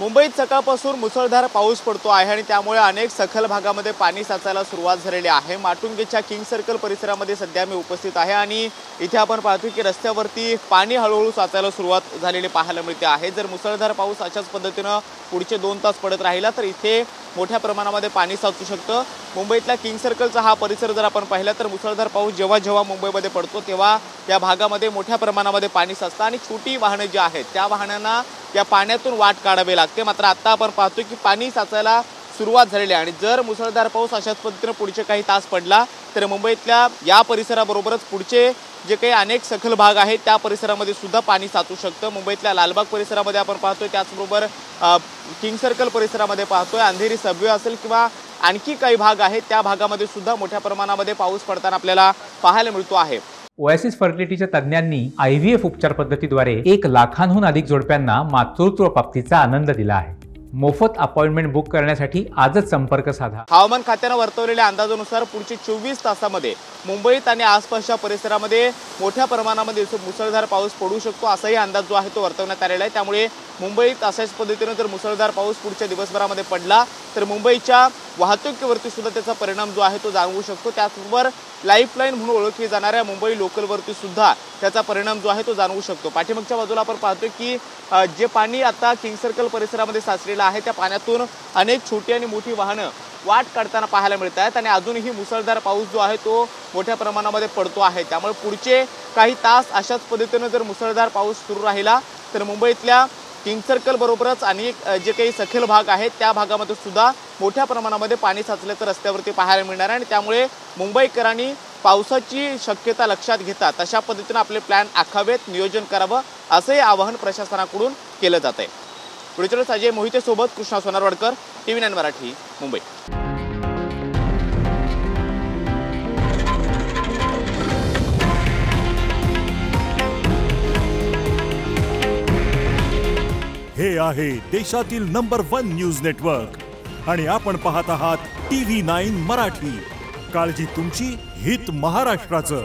मुंबईत सकाळपासून मुसळधार पाऊस पडतो आहे आणि त्यामुळे अनेक सखल भागामध्ये पाणी साचायला सुरुवात झालेली आहे। माटुंगेच्या किंग सर्कल परिसरामध्ये सध्या मी उपस्थित आहे आणि इथे आपण पाहतो की रस्त्यावरती पाणी हळूहळू साचायला सुरुवात झालेली पाहायला मिळते आहे। जर मुसळधार पाऊस अशाच पद्धतीने पुढचे 2 तास पडत राहिला तर इथे मोठ्या प्रमाणामध्ये पाणी साचू शकतं। मुंबईतला किंग सर्कलचा हा परिसर जर आपण पाहिला तर मुसळधार पाऊस जेव्हा मुंबईमध्ये पडतो तेव्हा या भागामध्ये मोठ्या प्रमाणामध्ये पाणी साचतं आणि छोटी वाहने जी आहेत त्या वाहनांना या पाण्यातून वाट काढावी लागते। मात्र आता आपण पाहतो की पाणी साचायला सुरुवात झालेली आहे आणि जर मुसळधार पाऊस अशाच पद्धतीने पुढचे काही तास पडला तर मुंबईतल्या या परिसराबरोबरच पुढचे जे काही अनेक सखल भाग आहेत त्या परिसरामध्ये सुद्धा पाणी साचू शकतं। मुंबईतल्या लालबाग परिसरामध्ये आपण पाहतोय, त्याचबरोबर किंग सर्कल परिसरामध्ये पाहतोय, अंधेरी सबवे असेल किंवा आणखी काही भाग आहेत त्या भागामध्ये सुद्धा मोठ्या प्रमाणामध्ये पाऊस पडताना आपल्याला पाहायला मिळतो आहे। ओएसिस फर्टिलिटीच्या तज्ञांनी IVF उपचार पद्धतीद्वारे 1 लाखांहून अधिक जोडप्यांना मातृत्व प्राप्तीचा आनंद दिला आहे। मोफत अपॉइंटमेंट बुक करण्यासाठी आजच संपर्क साधा। हवामान खात्याने वर्तवलेल्या अंदाजानुसार पुढच्या 24 तासांमध्ये मुंबईत आणि आसपासच्या परिसरामध्ये मोठ्या प्रमाणामध्ये मुसळधार पाऊस पडू शकतो असाही अंदाज जो आहे तो वर्तवण्यात आलेला आहे। त्यामुळे मुंबईत अशाच पद्धतीने जर मुसळधार पाऊस पुढच्या दिवसभरामध्ये पडला तर मुंबईच्या वाहतुकीवरती सुद्धा त्याचा परिणाम जो आहे तो जाणवू शकतो। त्याचबरोबर लाईफलाईन म्हणून ओळखली जाणाऱ्या मुंबई लोकलवरती सुद्धा त्याचा परिणाम जो आहे तो जाणवू शकतो। पाठीमागच्या बाजूला आपण पाहतोय की जे पाणी आता किंग सर्कल परिसरामध्ये साचलेलं आहे त्या पाण्यातून अनेक छोटी आणि मोठी वाहनं वाट काढताना पाहायला मिळत आहेत आणि अजूनही मुसळधार पाऊस जो आहे तो मोठ्या प्रमाणामध्ये पडतो आहे। त्यामुळे पुढचे काही तास अशाच पद्धतीने जर मुसळधार पाऊस सुरू राहिला तर मुंबईतल्या किंग सर्कल बरोबरच अनेक जे काही सखल भाग आहेत त्या भागामध्ये सुद्धा मोठ्या प्रमाणामध्ये पाणी साचल्याचं रस्त्यावरती पाहायला मिळणार आहे आणि त्यामुळे मुंबईकरांनी पावसाची शक्यता लक्षात घेता तशा पद्धतीने आपले प्लॅन आखावेत, नियोजन करावं असंही आवाहन प्रशासनाकडून केलं जात आहे। पुढे अजय मोहिते सोबत कृष्णा सोनारवाडकर, TV9 मराठी, मुंबई। हे आहे देशातील नंबर 1 न्यूज नेटवर्क आणि आपण पाहत आहात TV9 मराठी। काळजी तुमची, हित महाराष्ट्राचं।